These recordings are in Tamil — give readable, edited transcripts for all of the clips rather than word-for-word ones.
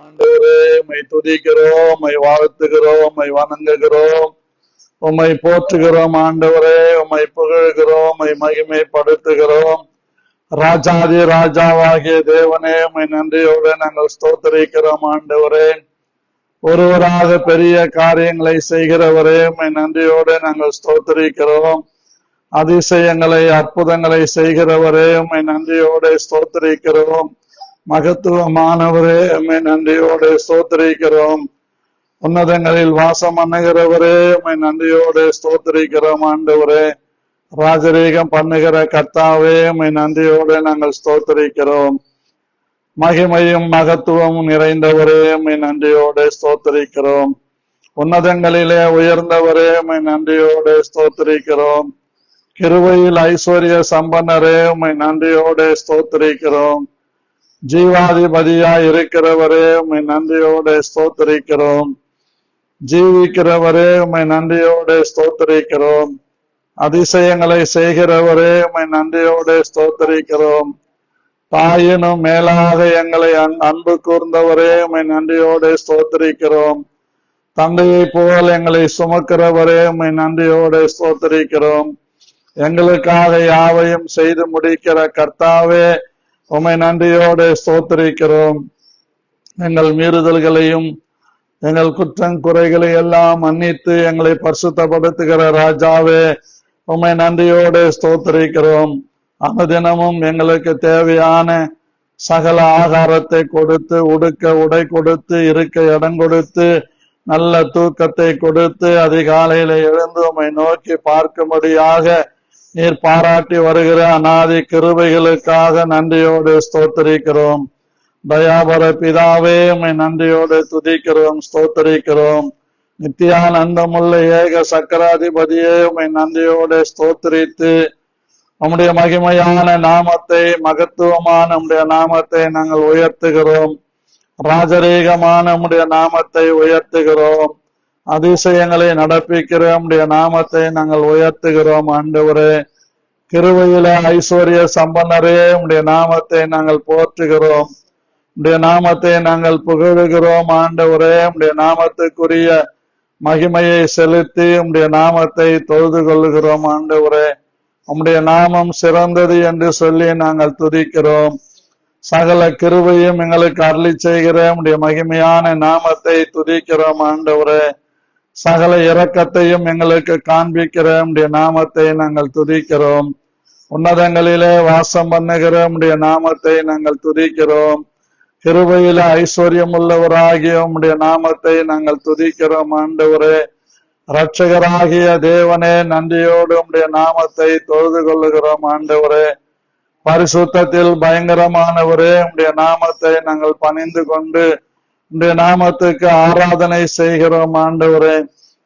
ஆண்டவரே, உம்மை துதிக்கிறோம், உம்மை வாழ்த்துகிறோம், உம்மை வணங்குகிறோம், உம்மை போற்றுகிறோம். ஆண்டவரே, உம்மை புகழ்கிறோம், உம்மை மகிமைப்படுத்துகிறோம். ராஜாதி ராஜாவாகிய தேவனே, உம்மை நன்றியோடு நாங்கள் ஸ்தோத்திரிக்கிறோம். ஆண்டவரே, ஒருவராக பெரிய காரியங்களை செய்கிறவரே, உம்மை நன்றியோடு நாங்கள் ஸ்தோத்திரிக்கிறோம். அதிசயங்களை அற்புதங்களை செய்கிறவரே, உம்மை நன்றியோடு ஸ்தோத்திரிக்கிறோம். மகத்துவமானவரே, உம்மை நன்றியோடு ஸ்தோத்திரிக்கிறோம். உன்னதங்களில் வாசம் பண்ணுகிறவரே, உம்மை நன்றியோடு ஸ்தோத்திரிக்கிறோம். ஆண்டவரே, ராஜரீகம் பண்ணுகிற கர்த்தாவே, உம்மை நன்றியோடு நாங்கள் ஸ்தோத்திரிக்கிறோம். மகிமையும் மகத்துவமும் நிறைந்தவரே, உம்மை நன்றியோடு ஸ்தோத்திரிக்கிறோம். உன்னதங்களிலே உயர்ந்தவரே, உம்மை நன்றியோடு ஸ்தோத்திரிக்கிறோம். கிருபையில் ஐஸ்வர்ய சம்பன்னரே, உம்மை நன்றியோடு ஸ்தோத்திரிக்கிறோம். ஜீவாதிபதியாய் இருக்கிறவரே, உம்மை நன்றியோடு ஸ்தோத்திரிக்கிறோம். ஜீவிக்கிறவரே, உம்மை நன்றியோடு ஸ்தோத்திரிக்கிறோம். அதிசயங்களை செய்கிறவரே, உம்மை நன்றியோடு ஸ்தோத்திரிக்கிறோம். தாயினும் மேலாக எங்களை அன்பு கூர்ந்தவரே, உம்மை நன்றியோடு ஸ்தோத்திரிக்கிறோம். தந்தையை போல் எங்களை சுமக்கிறவரே, உம்மை நன்றியோடு ஸ்தோத்திரிக்கிறோம். எங்களுக்காக யாவையும் செய்து முடிக்கிற கர்த்தாவே, உம்மை நன்றியோடு ஸ்தோத்திரிக்கிறோம். எங்கள் மீறுதல்களையும் எங்கள் குற்றங்குறைகளை எல்லாம் மன்னித்து எங்களை பரிசுத்தப்படுத்துகிற ராஜாவே, உம்மை நன்றியோடு ஸ்தோத்திரிக்கிறோம். அனுதினமும் எங்களுக்கு தேவையான சகல ஆகாரத்தை கொடுத்து, உடுக்க உடை கொடுத்து, இருக்க இடம் கொடுத்து, நல்ல தூக்கத்தை கொடுத்து, அதிகாலையில எழுந்து உம்மை நோக்கி பார்க்கும்படியாக நீர் பாராட்டி வருகிற அநாதி கிருபைகளுக்காக நன்றியோடு ஸ்தோத்திரிக்கிறோம். தயாபர பிதாவே, உம்மை நன்றியோடு துதிக்கிறோம், ஸ்தோத்திரிக்கிறோம். நித்தியானந்தமுள்ள ஏக சக்கராதிபதியே, உம்மை நன்றியோடு ஸ்தோத்திரித்து உம்முடைய மகிமையான நாமத்தை, மகத்துவமான உம்முடைய நாமத்தை நாங்கள் உயர்த்துகிறோம். ராஜரீகமான உம்முடைய நாமத்தை உயர்த்துகிறோம். அதிசயங்களை நடப்பிக்கிற உம்முடைய நாமத்தை நாங்கள் உயர்த்துகிறோம். ஆண்டவரே, கிருபையில ஐஸ்வர்ய சம்பன்னரே, உம்முடைய நாமத்தை நாங்கள் போற்றுகிறோம். உம்முடைய நாமத்தை நாங்கள் புகழுகிறோம். ஆண்டவரே, உம்முடைய நாமத்துக்குரிய மகிமையை செலுத்தி உம்முடைய நாமத்தை தொழுது கொள்ளுகிறோம். ஆண்டவரே, உம்முடைய நாமம் சிறந்தது என்று சொல்லி நாங்கள் துதிக்கிறோம். சகல கிருபையும் எங்களுக்கு அருளி செய்கிற உம்முடைய மகிமையான நாமத்தை துதிக்கிறோம். ஆண்டவரே, சகல இரக்கத்தையும் எங்களுக்கு காண்பிக்கிற உம்முடைய நாமத்தை நாங்கள் துதிக்கிறோம். உன்னதங்களிலே வாசம் பண்ணுகிற உம்முடைய நாமத்தை நாங்கள் துதிக்கிறோம். கிருபையில ஐஸ்வர்யம் உள்ளவராகிய உம்முடைய நாமத்தை நாங்கள் துதிக்கிறோம். ஆண்டவரே, இரட்சகராகிய தேவனே, நன்றியோடு உம்முடைய நாமத்தை தொழுது கொள்ளுகிறோம். ஆண்டவரே, பரிசுத்தத்தில் பயங்கரமானவரே, உம்முடைய நாமத்தை நாங்கள் பணிந்து கொண்டு உம்முடைய நாமத்துக்கு ஆராதனை செய்கிறோம். ஆண்டவரே,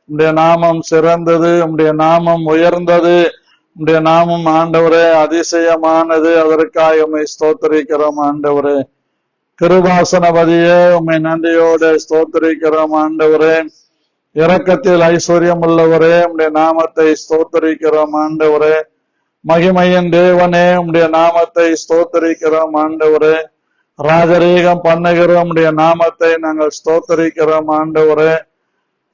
உம்முடைய நாமம் சிறந்தது, உம்முடைய நாமம் உயர்ந்தது, உம்முடைய நாமம் ஆண்டவரே அதிசயமானது. அதற்காக உம்மை ஸ்தோத்திரிக்கிறோம். ஆண்டவரே, கிருபாசனபதியே, உம்மை நன்றியோடு ஸ்தோத்திரிக்கிறோம். ஆண்டவரே, இரக்கத்தில் ஐஸ்வர்யம் உள்ளவரே, உம்முடைய நாமத்தை ஸ்தோத்திரிக்கிறோம். ஆண்டவரே, மகிமையின் தேவனே, உம்முடைய நாமத்தை ஸ்தோத்திரிக்கிறோம். ஆண்டவரே, ராஜரீகம் பண்ணுகிற உம்முடைய நாமத்தை நாங்கள் ஸ்தோத்திரிக்கிறோம். ஆண்டவரே,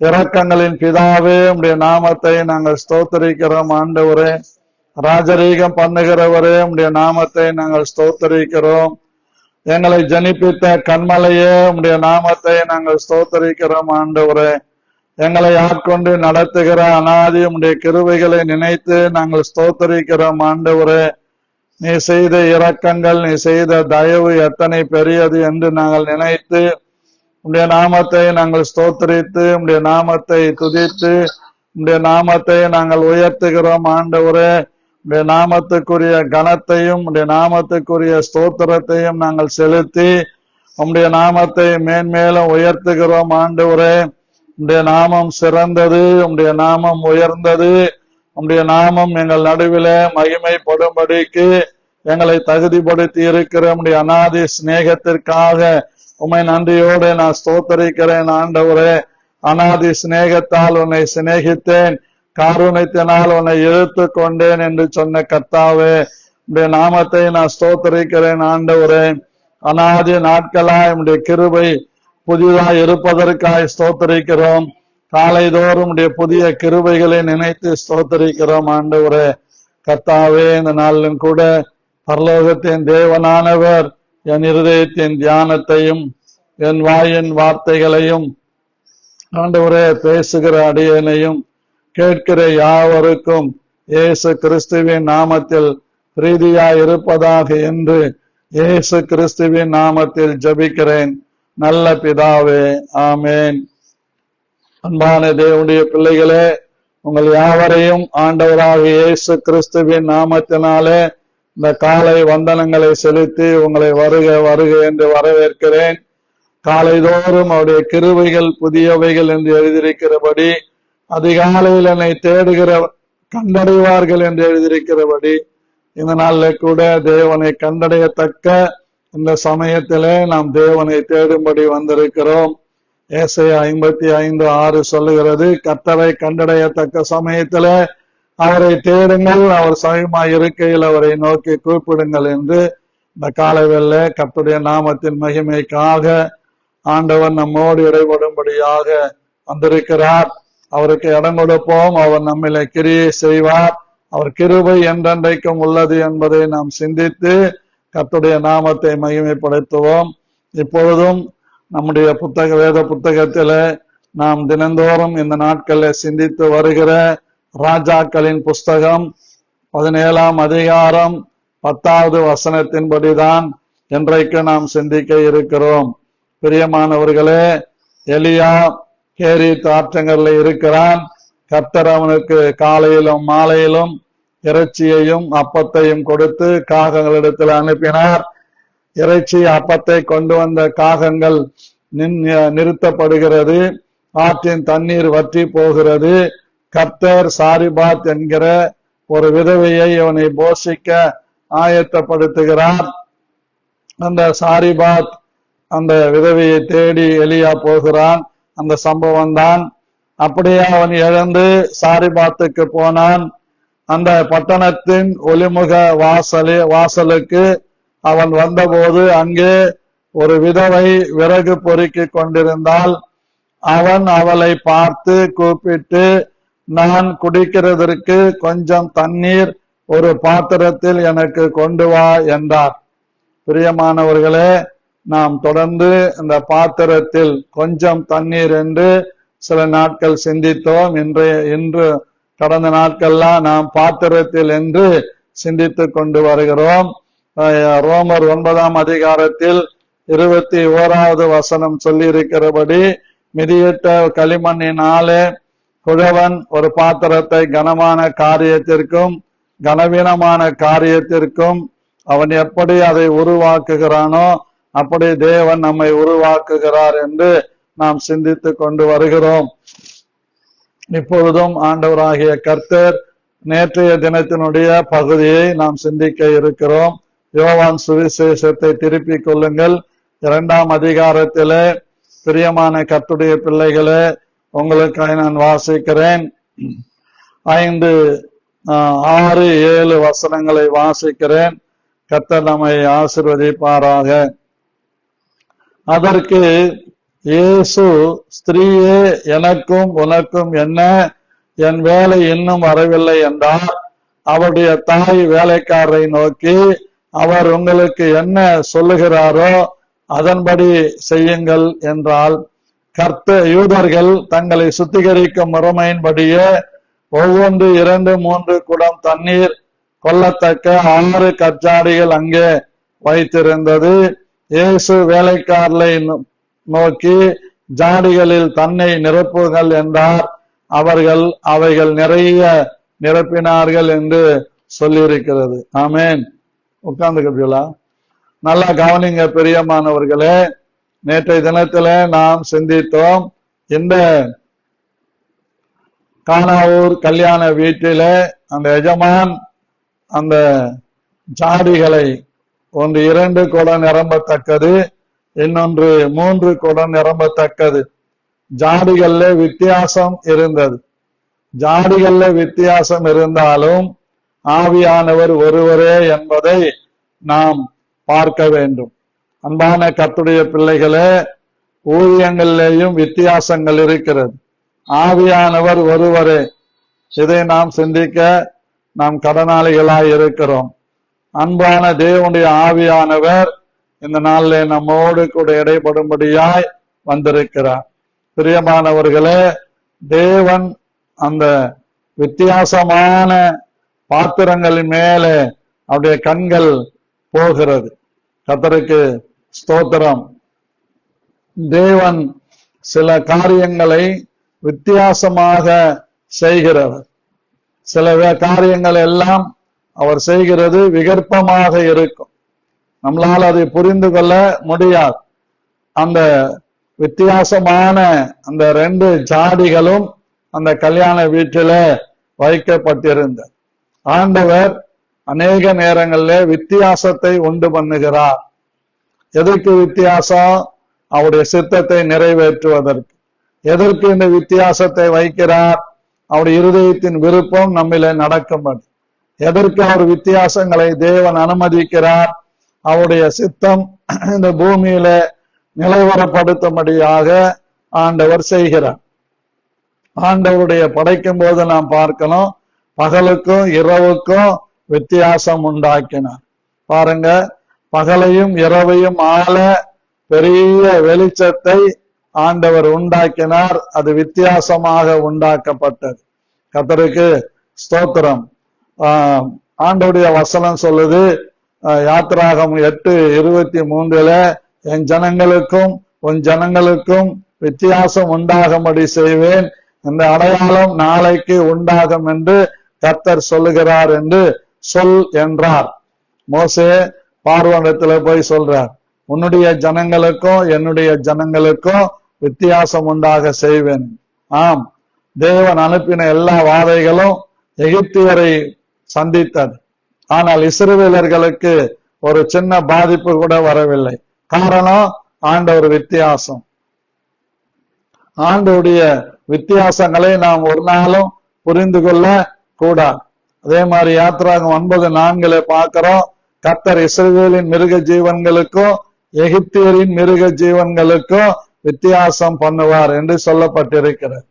இரக்கங்களின் பிதாவே, உம்முடைய நாமத்தை நாங்கள் ஸ்தோத்திரிக்கிறோம். ஆண்டவரே, ராஜரீகம் பண்ணுகிறவரே, உம்முடைய நாமத்தை நாங்கள் ஸ்தோத்திரிக்கிறோம். எங்களை ஜனிப்பித்த கண்மலையே, உம்முடைய நாமத்தை நாங்கள் ஸ்தோத்திரிக்கிறோம். ஆண்டவரே, எங்களை ஆட்கொண்டு நடத்துகிற அநாதி உம்முடைய கிருபைகளை நினைத்து நாங்கள் ஸ்தோத்திரிக்கிறோம். ஆண்டவரே, நீ செய்த இரக்கங்கள், நீ செய்த தயவு எத்தனை பெரியது என்று நாங்கள் நினைத்து உம்முடைய நாமத்தை நாங்கள் ஸ்தோத்திரித்து உம்முடைய நாமத்தை துதித்து உம்முடைய நாமத்தை நாங்கள் உயர்த்துகிறோம். ஆண்டவரே, உம்முடைய நாமத்துக்குரிய கனத்தையும் உம்முடைய நாமத்துக்குரிய ஸ்தோத்திரத்தையும் நாங்கள் செலுத்தி உம்முடைய நாமத்தை மேன்மேலும் உயர்த்துகிறோம். ஆண்டவரே, உம்முடைய நாமம் சிறந்தது, உம்முடைய நாமம் உயர்ந்தது, உம்முடைய நாமம் எங்கள் நடுவிலே மகிமைப்படும்படிக்கு எங்களை தகுதிப்படுத்தி இருக்கிற உம்முடைய அநாதி சிநேகத்திற்காக உம்மை நன்றியோடு நான் ஸ்தோத்தரிக்கிறேன். ஆண்டவரே, அநாதி சிநேகத்தால் உன்னை சிநேகித்தேன், காருண்யத்தினால் உன்னை இழுத்து கொண்டேன் என்று சொன்ன கர்த்தாவே, உம்முடைய நாமத்தை நான் ஸ்தோத்தரிக்கிறேன். ஆண்டவரே, அநாதி நாட்களாய் உம்முடைய கிருபை புதிதாய் இருப்பதற்காய் ஸ்தோத்தரிக்கிறோம். காலைதோறும் உடைய புதிய கிருபைகளை நினைத்து ஸ்தோத்தரிக்கிறோம். ஆண்டவரே கர்த்தாவே, இந்த நாளிலும் கூட பரலோகத்தின் தேவனானவர் என் இருதயத்தின் தியானத்தையும் என் வாயின் வார்த்தைகளையும் ஆண்டவரே பேசுகிற அடியனையும் கேட்கிற யாவருக்கும் இயேசு கிறிஸ்துவின் நாமத்தில் பிரீதியாய் இருப்பதாக என்று இயேசு கிறிஸ்துவின் நாமத்தில் ஜெபிக்கிறேன் நல்ல பிதாவே, ஆமேன். அன்பான தேவனுடைய பிள்ளைகளே, உங்கள் யாவரையும் ஆண்டவராக இயேசு கிறிஸ்துவின் நாமத்தினாலே இந்த காலை வந்தனங்களை செலுத்தி உங்களை வருக வருக என்று வரவேற்கிறேன். காலைதோறும் அவருடைய கிருபைகள் புதியவைகள் என்று எழுதியிருக்கிறபடி, அதிகாலையில் என்னை தேடுகிற கண்டடைவார்கள் என்று எழுதியிருக்கிறபடி, இந்த நாளில் கூட தேவனை கண்டடையத்தக்க இந்த சமயத்திலே நாம் தேவனை தேடும்படி வந்திருக்கிறோம். ஏசாயா 55:6 சொல்லுகிறது, கர்த்தரை கண்டடையத்தக்க சமயத்திலே அவரை தேடுங்கள், அவர் சமயமாய் இருக்கையில் அவரை நோக்கி கூப்பிடுங்கள் என்று இந்த காலைவெல்ல கர்த்தருடைய நாமத்தின் மகிமைக்காக ஆண்டவர் நம்மோடு இடைபடும்படியாக வந்திருக்கிறார். அவருக்கு இடம் கொடுப்போம், அவர் நம்மிலே கிரியை செய்வார். அவர் கிருபை என்றென்றைக்கும் உள்ளது என்பதை நாம் சிந்தித்து கர்த்தருடைய நாமத்தை மகிமைப்படுத்துவோம். இப்பொழுதும் நம்முடைய வேத புத்தகத்தில நாம் தினந்தோறும் இந்த நாட்களில் சிந்தித்து வருகிற ராஜாக்களின் புஸ்தகம் 17ஆம் அதிகாரம் 10வது வசனத்தின்படிதான் இன்றைக்கு நாம் சிந்திக்க இருக்கிறோம். பிரியமானவர்களே, எலியா கேரித் ஆற்றங்கரையில் இருக்கிறான். கர்த்தர் அவனுக்கு காலையிலும் மாலையிலும் இறைச்சியையும் அப்பத்தையும் கொடுத்து காகங்களிடத்தில் அனுப்பினார். இறைச்சி அப்பத்தை கொண்டு வந்த காகங்கள் நிறுத்தப்படுகிறது. ஆற்றின் தண்ணீர் வற்றி போகிறது. கர்த்தர் சாரிபாத் என்கிற ஒரு விதவையை அவனை போஷிக்க ஆயத்தப்படுத்துகிறார். அந்த சாரிபாத் அந்த விதவையை தேடி எலியா போகிறான். அந்த சம்பவம் தான். அப்படியே அவன் எழுந்து சாரிபாத்துக்கு போனான். அந்த பட்டணத்தின் ஒளிமுக வாசலுக்கு அவன் வந்தபோது அங்கே ஒரு விதவை விறகு பொறுக்கி கொண்டிருந்தாள். அவன் அவளை பார்த்து கூப்பிட்டு, நான் குடிக்கிறதற்கு கொஞ்சம் தண்ணீர் ஒரு பாத்திரத்தில் எனக்கு கொண்டு வா என்றார். பிரியமானவர்களே, நாம் தொடர்ந்து இந்த பாத்திரத்தில் கொஞ்சம் தண்ணீர் என்று சில நாட்கள் சிந்தித்தோம். இன்று கடந்த நாட்கள்லாம் நாம் பாத்திரத்தில் என்று சிந்தித்து கொண்டு வருகிறோம். ரோமர் 9ஆம் அதிகாரத்தில் 21வது வசனம் சொல்லி இருக்கிறபடி, மிதியிட்ட களிமண்ணினாலே குழவன் ஒரு பாத்திரத்தை கனமான காரியத்திற்கும் கனவீனமான காரியத்திற்கும் அவன் எப்படி அதை உருவாக்குகிறானோ அப்படி தேவன் நம்மை உருவாக்குகிறார் என்று நாம் சிந்தித்து கொண்டு வருகிறோம். இப்பொழுதும் ஆண்டவராகிய கர்த்தர் நேற்றைய தினத்தினுடைய பகுதியை நாம் சிந்திக்க இருக்கிறோம். யோவான் சுவிசேஷத்தை திருப்பிக் கொள்ளுங்கள். 2ஆம் அதிகாரத்திலே, பிரியமான கர்த்தருடைய பிள்ளைகளே, உங்களுக்காக நான் வாசிக்கிறேன். 5, 6, 7 வசனங்களை வாசிக்கிறேன். கர்த்தர் நம்மை ஆசீர்வதிப்பாராக. அதற்கு இயேசு, ஸ்திரீயே, எனக்கும் உனக்கும் என்ன? என் வேலை இன்னும் வரவில்லை என்றார். அவருடைய தாய் வேலைக்காரரை நோக்கி, அவர் உங்களுக்கு என்ன சொல்லுகிறாரோ அதன்படி செய்யுங்கள் என்றால், யூதர்கள் தங்களை சுத்திகரிக்கும் முறைமையின்படியே ஒவ்வொன்று 2, 3 குடம் தண்ணீர் கொள்ளத்தக்க 6 கற்சாடிகள் அங்கே வைத்திருந்தது. இயேசு வேலைக்காரரை நோக்கி, ஜாடிகளில் தன்னை நிரப்புகள் என்றார். அவர்கள் அவைகள் நிறைய நிரப்பினார்கள் என்று சொல்லியிருக்கிறது. ஆமேன். உட்கார்ந்துக்கிறீங்களா? நல்லா கவனிங்க பிரியமானவர்களே. நேற்றைய தினத்துல நாம் சிந்தித்தோம், இந்த கானாவூர் கல்யாண வீட்டில அந்த எஜமான் அந்த ஜாடிகளை ஒன்று 2 குடம் நிரம்பத்தக்கது, இன்னொன்று 3 குடம் நிரம்பத்தக்கது. ஜாடிகள்ல வித்தியாசம் இருந்தது. ஜாடிகள்ல வித்தியாசம் இருந்தாலும் ஆவியானவர் ஒருவரே என்பதை நாம் பார்க்க வேண்டும். அன்பான கர்த்தருடைய பிள்ளைகளே, ஊழியங்களிலேயும் வித்தியாசங்கள் இருக்கிறது. ஆவியானவர் ஒருவரே. இதை நாம் சிந்திக்க நாம் கடனாளிகளாய் இருக்கிறோம். அன்பான தேவனுடைய ஆவியானவர் இந்த நாளிலே நம்மோடு கூட இடைப்படும்படியாய் வந்திருக்கிறார். பிரியமானவர்களே, தேவன் அந்த வித்தியாசமான பாத்திரங்களின் மேலே அவருடைய கண்கள் போகிறது. கர்த்தருக்கு ஸ்தோத்திரம். தேவன் சில காரியங்களை வித்தியாசமாக செய்கிறவர். சில காரியங்கள் எல்லாம் அவர் செய்கிறது விகற்பமாக இருக்கும். நம்மளால் அதை புரிந்து கொள்ள முடியாது. அந்த வித்தியாசமான அந்த 2 ஜாடிகளும் அந்த கல்யாண வீட்டில வைக்கப்பட்டிருந்த ஆண்டவர் அநேக நேரங்களில் வித்தியாசத்தை உண்டு பண்ணுகிறார். எதற்கு வித்தியாசம்? அவருடைய சித்தத்தை நிறைவேற்றுவதற்கு. எதற்கு இந்த வித்தியாசத்தை வைக்கிறார்? அவருடைய இருதயத்தின் விருப்பம் நம்மிலே நடக்கும்படி. எதற்கு அவர் வித்தியாசங்களை தேவன் அனுமதிக்கிறார்? அவருடைய சித்தம் இந்த பூமியில நிலைவரப்படுத்தும்படியாக ஆண்டவர் செய்கிறார். ஆண்டவருடைய படைக்கும் போது நாம் பார்க்கணும், பகலுக்கும் இரவுக்கும் வித்தியாசம் உண்டாக்கினார். பாருங்க, பகலையும் இரவையும் ஆள பெரிய வெளிச்சத்தை ஆண்டவர் உண்டாக்கினார். அது வித்தியாசமாக உண்டாக்கப்பட்டது. கர்த்தருக்கு ஸ்தோத்திரம். ஆண்டவருடைய வசனம் சொல்லுது, யாத்திராகம் 8:23 என் ஜனங்களுக்கும் உன் ஜனங்களுக்கும் வித்தியாசம் உண்டாகும்படி செய்வேன், இந்த அடையாளம் நாளைக்கு உண்டாகும் என்று கர்த்தர் சொல்லுகிறார் என்று சொல் என்றார். மோசே பார்வோனிடத்துல போய் சொல்றார், உன்னுடைய ஜனங்களுக்கும் என்னுடைய ஜனங்களுக்கும் வித்தியாசம் உண்டாக செய்வேன். ஆம், தேவன் அனுப்பின எல்லா வாதைகளும் எகிப்தியரை சந்தித்தது. ஆனால் இஸ்ரவேலர்களுக்கு ஒரு சின்ன பாதிப்பு கூட வரவில்லை. காரணம், ஆண்டவர் வித்தியாசம். ஆண்டவருடைய வித்தியாசங்களை நாம் ஒரு நாளும் புரிந்து கொள்ள கூடாது. அதே மாதிரி யாத்திராகம் 9:4 பார்க்கிறோம், கர்த்தர் இஸ்ரவேலின் மிருக ஜீவன்களுக்கும் எகிப்தியரின் மிருக ஜீவன்களுக்கும் வித்தியாசம் பண்ணுவார் என்று சொல்லப்பட்டிருக்கிறது.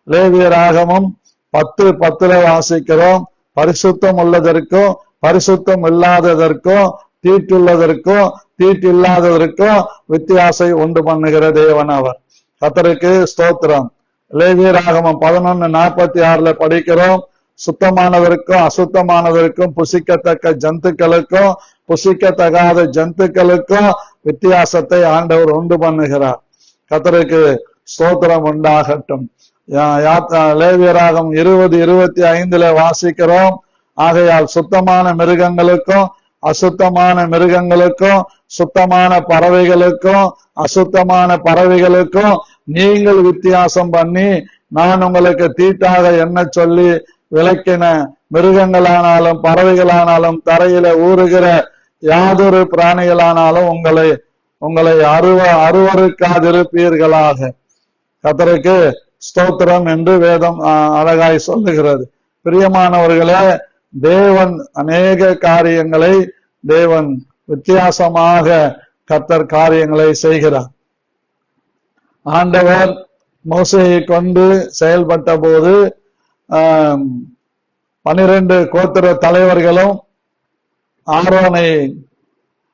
லேவியராகமும் 10:10 வாசிக்கிறோம், பரிசுத்தம் உள்ளதற்கும் பரிசுத்தம் இல்லாததற்கும் தீட்டுள்ளதற்கும் தீட்டில்லாததற்கும் வித்தியாசம் உண்டு பண்ணுகிற தேவன் அவர். கர்த்தருக்கு ஸ்தோத்திரம். லேவியராகமம் 11:46 படிக்கிறோம், சுத்தமானதற்கும் அசுத்தமானதற்கும் புசிக்கத்தக்க ஜந்துக்களுக்கும் புசிக்கத்தகாத ஜந்துக்களுக்கும் வித்தியாசத்தை ஆண்டவர் உண்டு பண்ணுகிறார். கர்த்தருக்கு ஸ்தோத்திரம் உண்டாகட்டும். லேவியராகம் 20:25 வாசிக்கிறோம், ஆகையால் சுத்தமான மிருகங்களுக்கும் அசுத்தமான மிருகங்களுக்கும் சுத்தமான பறவைகளுக்கும் அசுத்தமான பறவைகளுக்கும் நீங்கள் வித்தியாசம் பண்ணி நான் உங்களுக்கு தீட்டாக என்ன சொல்லி விளக்கின மிருகங்களானாலும் பறவைகளானாலும் தரையில ஊறுகிற யாதொரு பிராணிகளானாலும் உங்களை அருவருக்காதிருப்பீர்களாக. கர்த்தருக்கு ஸ்தோத்திரம் என்று வேதம் அழகாய் சொல்லுகிறது. பிரியமானவர்களே, தேவன் அநேக காரியங்களை தேவன் வித்தியாசமாக கர்த்தர் காரியங்களை செய்கிறார். ஆண்டவர் மோசேயை கொண்டு செயல்பட்ட போது 12 கோத்திர தலைவர்களும் ஆரோனை,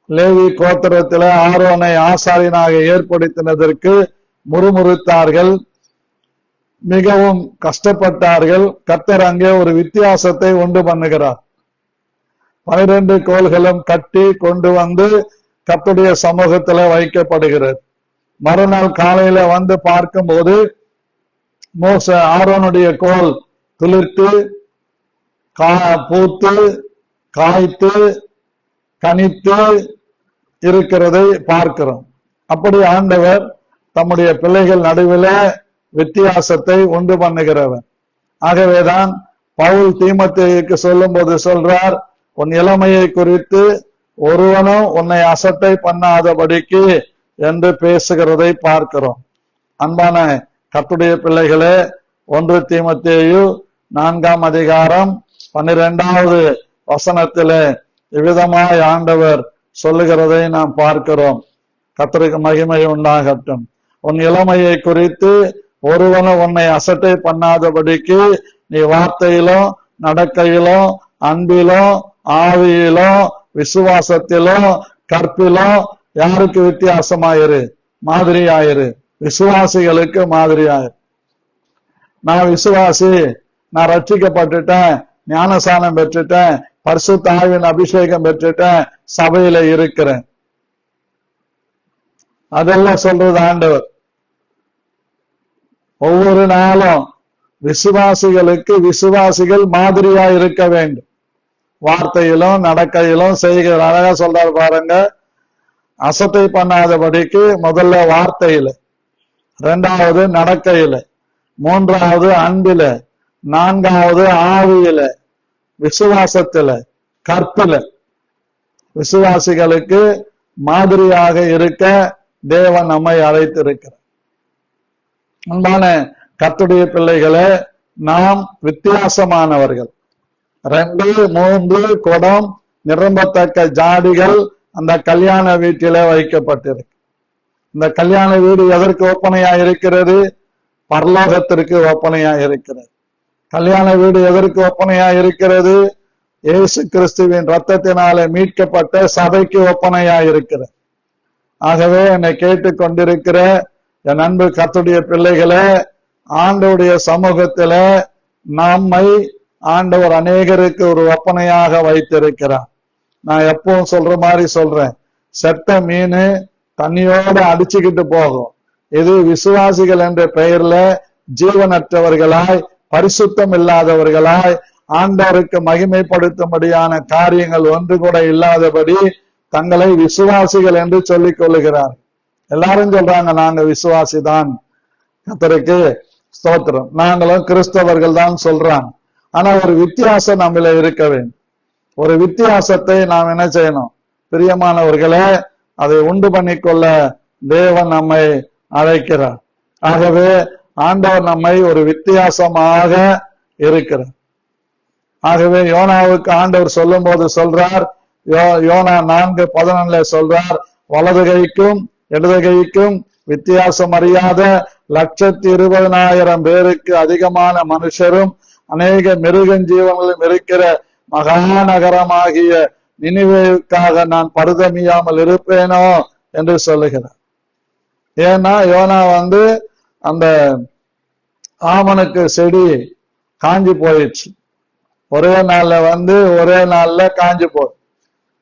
லேவி கோத்திரத்தில் ஆரோனை ஆசாரியனாக ஏற்படுத்தினதற்கு முறுமுறுத்தார்கள், மிகவும் கஷ்டப்பட்டார்கள். கர்த்தர் அங்கே ஒரு வித்தியாசத்தை உண்டு பண்ணுகிறார். 12 கோல்களும் கட்டி கொண்டு வந்து கர்த்தருடைய சமூகத்துல வைக்கப்படுகிறது. மறுநாள் காலையில வந்து பார்க்கும்போது ஆரோனுடைய கோல் துளிர்த்து பூத்து காய்த்து கனித்து இருக்கிறதை பார்க்கிறோம். அப்படி ஆண்டவர் தம்முடைய பிள்ளைகள் நடுவில் வித்தியாசத்தை உண்டு பண்ணுகிறவர். ஆகவேதான் பவுல் தீமோத்தேயுக்கு சொல்லும் போது சொல்றார், உன் இளமையை குறித்து ஒருவனும் உன்னை அசட்டை பண்ணாதபடிக்கு என்று பேசுகிறதை பார்க்கிறோம். அன்பான கர்த்தருடைய பிள்ளைகளே, 1 தீமோத்தேயு 4:12 வசனத்திலே இவ்விதமாய் ஆண்டவர் சொல்லுகிறதை நாம் பார்க்கிறோம். கர்த்தருக்கு மகிமை உண்டாகட்டும். உன் இளமையை குறித்து ஒருவனும் உன்னை அசட்டை பண்ணாதபடிக்கு நீ வார்த்தையிலும் நடக்கையிலும் அன்பிலும் ஆவியிலும் விசுவாசத்திலும் கற்பிலும் யாருக்கு வித்தியாசமாயிரு? மாதிரியாயிரு. விசுவாசிகளுக்கு மாதிரியாயிரு. நான் விசுவாசி, நான் ரட்சிக்கப்பட்டுட்டேன், ஞானசானம் பெற்றுட்டேன், பரிசுத்த ஆவியின் அபிஷேகம் பெற்றுட்டேன், சபையில இருக்கிறேன், அதெல்லாம் சொல்றது ஆண்டவர். ஒவ்வொரு நாளும் விசுவாசிகளுக்கு விசுவாசிகள் மாதிரியா இருக்க வேண்டும். வார்த்தையிலும் நடக்கையிலும் செய்கிற அழகா சொல்றாரு பாருங்க. அசட்டை பண்ணாதபடிக்கு முதல்ல வார்த்தையில, இரண்டாவது நடக்கையில, மூன்றாவது அன்பில, நான்காவது ஆவியில, விசுவாசத்தில, கற்பில விசுவாசிகளுக்கு மாதிரியாக இருக்க தேவன் நம்மை அழைத்திருக்கிறார். அன்பான கர்த்தருடைய பிள்ளைகளே, நாம் வித்தியாசமானவர்கள். 2, 3 குடம் நிரம்பத்தக்க ஜாடிகள் அந்த கல்யாண வீட்டிலே வைக்கப்பட்டிருக்கு. இந்த கல்யாண வீடு எதற்கு ஒப்பனையா இருக்கிறது? பரலோகத்திற்கு ஒப்பனையா இருக்கிறது. கல்யாண வீடு எதற்கு ஒப்பனையா இருக்கிறது? இயேசு கிறிஸ்துவின் ரத்தத்தினாலே மீட்கப்பட்ட சபைக்கு ஒப்பனையா இருக்கிறது. ஆகவே என்னை கேட்டுக்கொண்டிருக்கிற என் அன்பு கர்த்தருடைய பிள்ளைகளே, ஆண்டவருடைய சமூகத்தில நம்மை ஆண்டவர் அநேகருக்கு ஒரு ஒப்பனையாக வைத்திருக்கிறார். நான் எப்பவும் சொல்ற மாதிரி சொல்றேன், செத்த மீன் தண்ணியோட அடிச்சுக்கிட்டு போகும். இது விசுவாசிகள் என்ற பெயர்ல ஜீவனற்றவர்களாய், பரிசுத்தம் இல்லாதவர்களாய், ஆண்டவருக்கு மகிமைப்படுத்தும்படியான காரியங்கள் ஒன்று கூட இல்லாதபடி தங்களை விசுவாசிகள் என்று சொல்லிக் கொள்ளுகிறார். எல்லாரும் சொல்றாங்க நாங்க விசுவாசி தான், கர்த்தருக்கு ஸ்தோத்திரம், நாங்களும் கிறிஸ்தவர்கள் தான் சொல்றாங்க. ஆனா ஒரு வித்தியாசம் நம்மள இருக்க வேண்டும். ஒரு வித்தியாசத்தை நாம் என்ன செய்யணும்? பிரியமானவர்களே, அதை உண்டு பண்ணிக்கொள்ள தேவன் நம்மை அழைக்கிறார். ஆகவே ஆண்டவர் நம்மை ஒரு வித்தியாசமாக இருக்கிறார். ஆகவே யோனாவுக்கு ஆண்டவர் சொல்லும் போது சொல்றார், யோனா 4:11 சொல்றார், வலது கைக்கும் இடது கைக்கும் வித்தியாசம் அறியாத 120,000 பேருக்கு அதிகமான மனுஷரும் அநேக மிருகஞ்சீவங்களும் இருக்கிற மகாநகரமாகிய நினிவேவுக்காக நான் பரிதமியாமல் இருப்பேனோ என்று சொல்லுகிறார். ஏன்னா யோனா அந்த ஆமனுக்கு செடி காஞ்சி போயிடுச்சு. ஒரே நாள்ல காஞ்சி போய்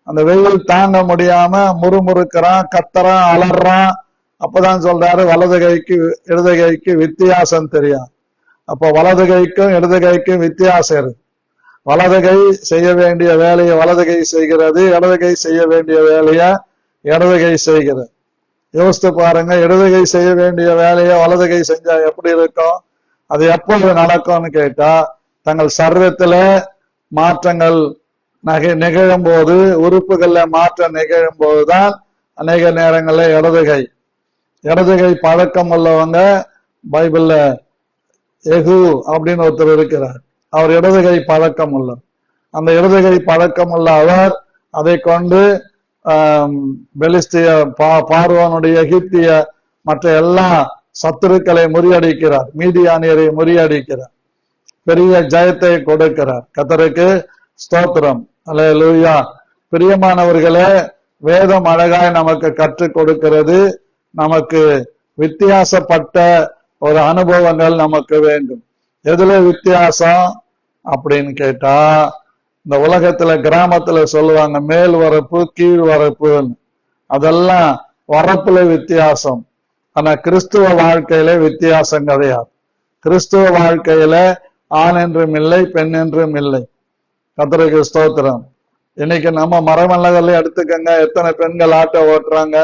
அந்த வெயில் தாங்க முடியாம முறுமுறுக்கிறான், கத்துறான், அலறான். அப்பதான் சொல்றாரு, வலது கைக்கு இடது கைக்கு வித்தியாசம் தெரியும். அப்போ வலது கைக்கும் இடது கைக்கும் வித்தியாசம் இருக்கு. வலது கை செய்ய வேண்டிய வேலையை வலது கை செய்கிறது, இடது கை செய்ய வேண்டிய வேலையை இடது கை செய்கிறது. யோசித்து பாருங்க, இடது கை செய்ய வேண்டிய வேலையை வலது கை செஞ்சா எப்படி இருக்கும்? அது எப்போது நடக்கும்னு கேட்டா, தங்கள் சர்வத்துல மாற்றங்கள் நிகழும் போது, உறுப்புகள்ல மாற்றம் நிகழும் போதுதான் அநேக நேரங்கள்ல இடது கை பழக்கம் உள்ளவங்க பைபிள்ல எகு அப்படின்னு ஒருத்தர் இருக்கிறார். அவர் இடது கை பழக்கம் உள்ளவர். அந்த இடது கை பழக்கம் உள்ள அவர் அதை கொண்டு பெலிஸ்திய பார்வோனுடைய எகிப்திய மற்ற எல்லா சத்துருக்களை முறியடிக்கிறார், மீதியானியரை முறியடிக்கிறார், பெரிய ஜெயத்தை கொடுக்கிறார். கர்த்தருக்கு ஸ்தோத்திரம், அல்லேலூயா. பிரியமானவர்களே, வேதம் அழகாய் நமக்கு கற்றுக் கொடுக்கிறது. நமக்கு வித்தியாசப்பட்ட ஒரு அனுபவங்கள் நமக்கு வேண்டும். எதுல வித்தியாசம் அப்படின்னு கேட்டா, இந்த உலகத்துல கிராமத்துல சொல்லுவாங்க மேல் வரப்பு கீழ் வரப்புன்னு. அதெல்லாம் வரப்புல வித்தியாசம். ஆனா கிறிஸ்துவ வாழ்க்கையில வித்தியாசம் கிடையாது. கிறிஸ்துவ வாழ்க்கையில ஆண் என்றும் இல்லை, பெண் என்றும் இல்லை. கர்த்தருக்கு ஸ்தோத்திரம். இன்னைக்கு நம்ம மரமல்லகல்ல எடுத்துக்கங்க, எத்தனை பெண்கள் ஆட்டோ ஓட்டுறாங்க.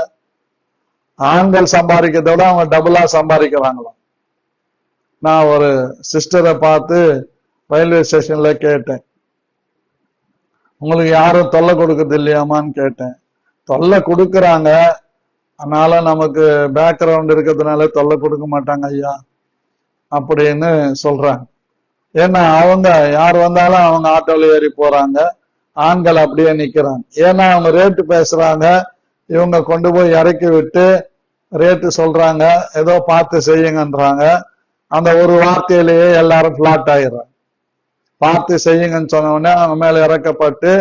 ஆண்கள் சம்பாதிக்கிறத விட அவங்க டபுளா சம்பாதிக்கிறாங்களாம். நான் ஒரு சிஸ்டரை பார்த்து ரயில்வே ஸ்டேஷன்ல கேட்டேன், உங்களுக்கு யாரும் தொல்லை கொடுக்கறது இல்லையாமான்னு கேட்டேன். தொல்லை கொடுக்கறாங்க, அதனால நமக்கு பேக்ரவுண்ட் இருக்கிறதுனால தொல்லை கொடுக்க மாட்டாங்க ஐயா அப்படின்னு சொல்றாங்க. ஏன்னா அவங்க யார் வந்தாலும் அவங்க ஆட்டோல ஏறி போறாங்க, ஆண்கள் அப்படியே நிக்கிறாங்க. ஏன்னா அவங்க ரேட்டு பேசுறாங்க, இவங்க கொண்டு போய் இறக்கி விட்டு ரேட்டு சொல்றாங்க, ஏதோ பார்த்து செய்யுங்கன்றாங்க. அந்த ஒரு வார்த்தையிலேயே எல்லாரும் பிளாட் ஆயிடுறாங்க. பார்த்து செய்யுங்கன்னு சொன்ன உடனே அவங்க மேல இறக்கப்பட்டு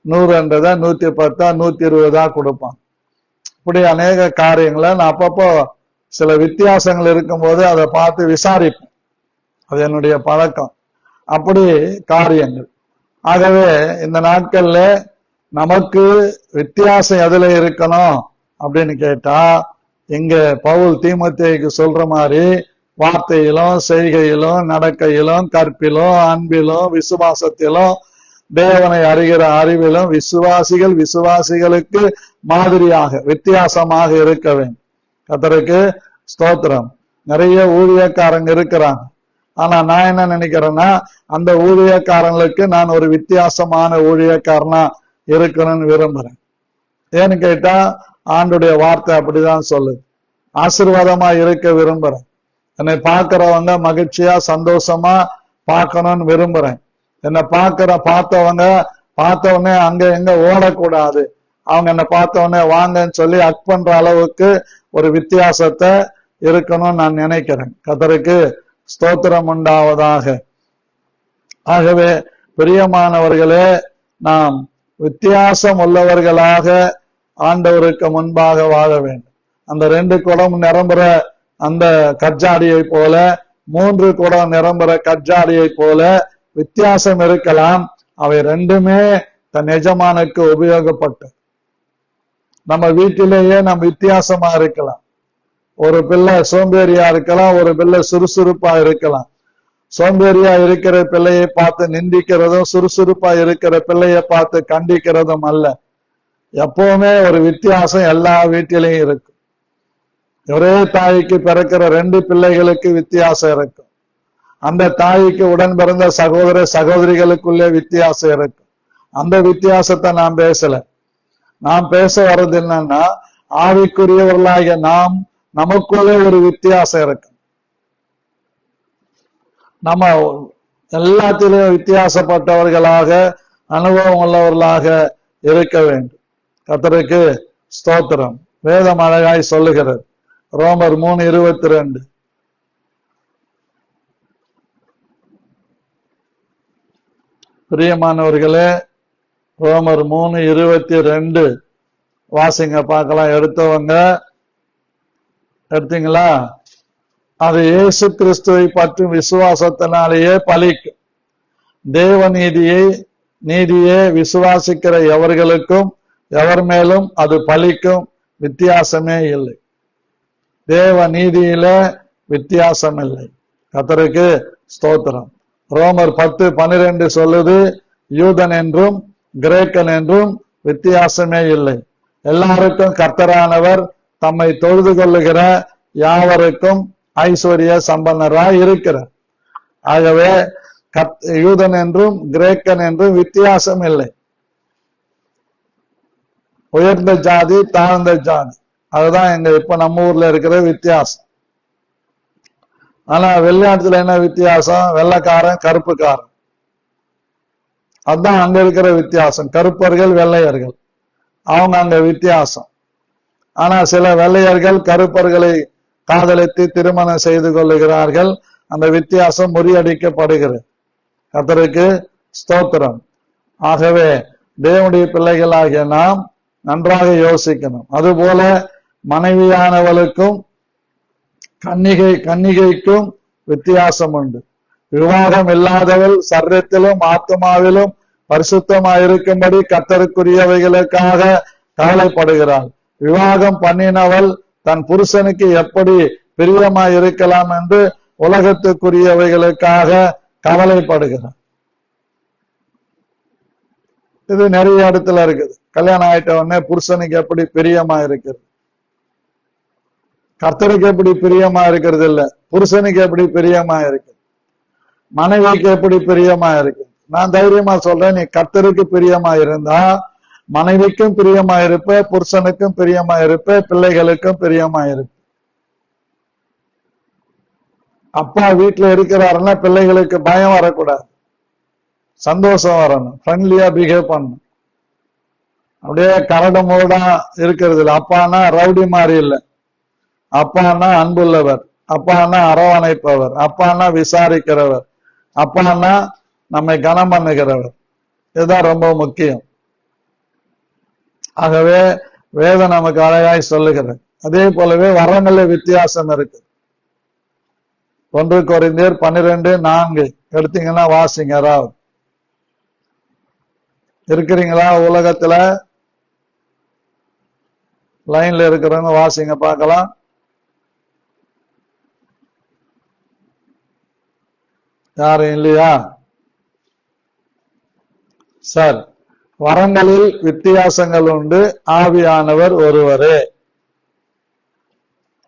100 110 120 கொடுப்பான். இப்படி அநேக காரியங்களை நான் அப்பப்போ சில வித்தியாசங்கள் இருக்கும்போது அதை பார்த்து விசாரிப்பேன். அது என்னுடைய பழக்கம். அப்படி காரியங்கள். ஆகவே இந்த நாட்கள்ல நமக்கு வித்தியாசம் எதுல இருக்கணும் அப்படின்னு கேட்டா, இங்க பவுல் தீமோத்தேயுக்கு சொல்ற மாதிரி வார்த்தையிலும் செய்கையிலும் நடக்கையிலும் கற்பிலும் அன்பிலும் விசுவாசத்திலும் தேவனை அறிகிற அறிவிலும் விசுவாசிகளுக்கு மாதிரியாக வித்தியாசமாக இருக்க வேண்டும். கர்த்தருக்கு ஸ்தோத்திரம். நிறைய ஊழியக்காரங்க இருக்கிறாங்க. ஆனா நான் என்ன நினைக்கிறேன்னா, அந்த ஊழியக்காரங்களுக்கு நான் ஒரு வித்தியாசமான ஊழியக்காரனா இருக்கணும்னு விரும்புறேன். ஏன்னு கேட்டா ஆண்டுடைய வார்த்தை அப்படிதான் சொல்லுது. ஆசீர்வாதமா இருக்க விரும்புறேன். என்னை பார்க்கிறவங்க மகிழ்ச்சியா சந்தோஷமா பார்க்கணும்னு விரும்புறேன். என்னை பார்த்தவங்க பார்த்த உடனே அங்க எங்க ஓடக்கூடாது. அவங்க என்னை பார்த்த உடனே வாங்கன்னு சொல்லி அக் பண்ற அளவுக்கு ஒரு வித்தியாசத்தை இருக்கணும்னு நான் நினைக்கிறேன். கர்த்தருக்கு ஸ்தோத்திரம் உண்டாவதாக. ஆகவே பிரியமானவர்களே, நாம் வித்தியாசம் உள்ளவர்களாக ஆண்டவருக்கு முன்பாக வாழ வேண்டும். அந்த 2 குடம் நிரம்புற அந்த கற்ஜாடியை போல, 3 குடம் நிரம்புற கற்ஜாடியை போல வித்தியாசம் இருக்கலாம். அவை 2மே தன் எஜமானுக்கு உபயோகப்பட்டு. நம்ம வீட்டிலேயே நம்ம வித்தியாசமா இருக்கலாம். ஒரு பிள்ளை சோம்பேறியா இருக்கலாம், ஒரு பிள்ளை சுறுசுறுப்பா இருக்கலாம். சோம்பேறியா இருக்கிற பிள்ளையை பார்த்து நிந்திக்கிறதும், சுறுசுறுப்பா இருக்கிற பிள்ளையை பார்த்து கண்டிக்கிறதும் அல்ல. எப்பவுமே ஒரு வித்தியாசம் எல்லா வீட்டிலையும் இருக்கு. ஒரே தாய்க்கு பிறக்கிற 2 பிள்ளைகளுக்கு வித்தியாசம் இருக்கும். அந்த தாய்க்கு உடன் பிறந்த சகோதர சகோதரிகளுக்குள்ளே வித்தியாசம் இருக்கும். அந்த வித்தியாசத்தை நாம் பேசல. நாம் பேச வர்றது என்னன்னா, ஆவிக்குரியவர்களாகிய நமக்குள்ளே ஒரு வித்தியாசம் இருக்கு. நம்ம எல்லாத்திலும் வித்தியாசப்பட்டவர்களாக அனுபவம் உள்ளவர்களாக இருக்க வேண்டும். கர்த்தருக்கு ஸ்தோத்திரம். வேதம் அழகாய் சொல்லுகிறது. ரோமர் 3:22. பிரியமானவர்களே, ரோமர் 3:22 வாசிங்க பார்க்கலாம். எடுத்தவங்க எடுத்தீங்களா? அது இயேசு கிறிஸ்துவை பற்றும் விசுவாசத்தினாலேயே பலிக்கும். தேவ நீதியே விசுவாசிக்கிற எவர்களுக்கும் எவர் மேலும் அது பலிக்கும். வித்தியாசமே இல்லை. தேவ நீதியில வித்தியாசம் இல்லை. கர்த்தருக்கு ஸ்தோத்திரம். ரோமர் 10:12 சொல்லுது, யூதன் என்றும் கிரேக்கன் என்றும் வித்தியாசமே இல்லை. எல்லாருக்கும் கர்த்தரானவர் தம்மை தொழுது கொள்ளுகிற யாவருக்கும் ஐஸ்வர்ய சம்பன்னராய் இருக்கிறார். ஆகவே யூதன் என்றும் கிரேக்கன் என்றும் வித்தியாசம் இல்லை. உயர்ந்த ஜாதி தாழ்ந்த ஜாதி, அதுதான் எங்க இப்ப நம்ம ஊர்ல இருக்கிற வித்தியாசம். ஆனா வெளிநாட்டுல என்ன வித்தியாசம்? வெள்ளைக்காரன் கருப்புக்காரன், அதுதான் அங்க இருக்கிற வித்தியாசம். கருப்பர்கள் வெள்ளையர்கள், அவங்க அங்க வித்தியாசம். ஆனா சில வெள்ளையர்கள் கருப்பர்களை காதலித்து திருமணம் செய்து கொள்ளுகிறார்கள். அந்த வித்தியாசம் முறியடிக்கப்படுகிறது. கர்த்தருக்கு ஸ்தோத்திரம். ஆகவே தேவனுடைய பிள்ளைகளாகிய நாம் நன்றாக யோசிக்கணும். அதுபோல மனைவியானவளுக்கும் கன்னிகைக்கும் வித்தியாசம் உண்டு. விவாகம் இல்லாதவள் சரீரத்திலும் ஆத்மாவிலும் பரிசுத்தமாயிருக்கும்படி கர்த்தருக்குரியவைகளுக்காக கவலைப்படுகிறாள். விவாகம் பண்ணினவள் தன் புருஷனுக்கு எப்படி பிரியமாய் இருக்கலாம் என்று உலகத்துக்குரியவைகளுக்காக கவலைப்படுகிறார். இது நிறைய இடத்துல இருக்குது. கல்யாணம் ஆயிட்ட உடனே புருஷனுக்கு எப்படி பிரியமா இருக்கிறது, கர்த்தருக்கு எப்படி பிரியமா இருக்கிறது இல்ல, புருஷனுக்கு எப்படி பிரியமா இருக்கு, மனைவிக்கு எப்படி பிரியமா இருக்கு. நான் தைரியமா சொல்றேன், நீ கர்த்தருக்கு பிரியமா இருந்தா மனைவிக்கும் பிரியமா இருப்ப, புருஷனுக்கும் பிரியமா இருப்ப, பிள்ளைகளுக்கும் பிரியமா இருப்ப. அப்பா வீட்டுல இருக்கிறாருன்னா பிள்ளைகளுக்கு பயம் வரக்கூடாது, சந்தோஷம் வரணும், ஃப்ரெண்ட்லியா பிஹேவ் பண்ணணும். அப்படியே கரடு மூடா இருக்கிறது இல்லை. அப்பானா ரவுடி மாதிரி இல்லை, அப்பான்னா அன்புள்ளவர், அப்பான்னா அரவணைப்பவர், அப்பான்னா விசாரிக்கிறவர், அப்பான்னா நம்மை கனம் பண்ணுகிறவர். இதுதான் ரொம்ப முக்கியம். ஆகவே வேதம் நமக்கு அழகாய் சொல்லுகிறது. அதே போலவே வரங்கள்ல வித்தியாசம் இருக்கு. 1 கொரிந்தியர் 12:4 எடுத்தீங்கன்னா வாசிங்க. யாராவது இருக்கிறீங்களா? உலகத்துல லைன்ல இருக்கிறவங்க வாசிங்க பார்க்கலாம். யாரும் இல்லையா? சார், வரங்களில் வித்தியாசங்கள் உண்டு, ஆவியானவர் ஒருவரே.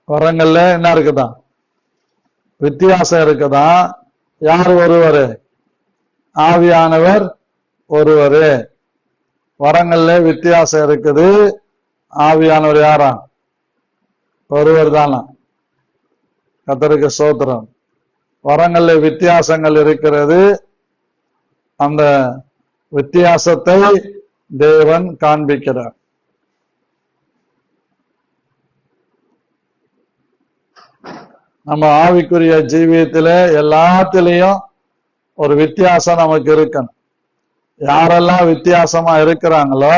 வரங்கள்ல என்ன இருக்குதான்? வித்தியாசம் இருக்குதான். யார் ஒருவரு? ஆவியானவர் ஒருவரே. வரங்கள்ல வித்தியாசம் இருக்குது, ஆவியானவர் யாரா? ஒருவர் தானா? கர்த்தருக்கு ஸ்தோத்திரம். வரங்கள்ல வித்தியாசங்கள் இருக்கிறது. அந்த வித்தியாசத்தை தேவன் காண்பிக்கிறார். நம்ம ஆவிக்குரிய ஜீவியத்தில எல்லாத்திலையும் ஒரு வித்தியாசம் நமக்கு இருக்கணும். யாரெல்லாம் வித்தியாசமா இருக்கிறாங்களோ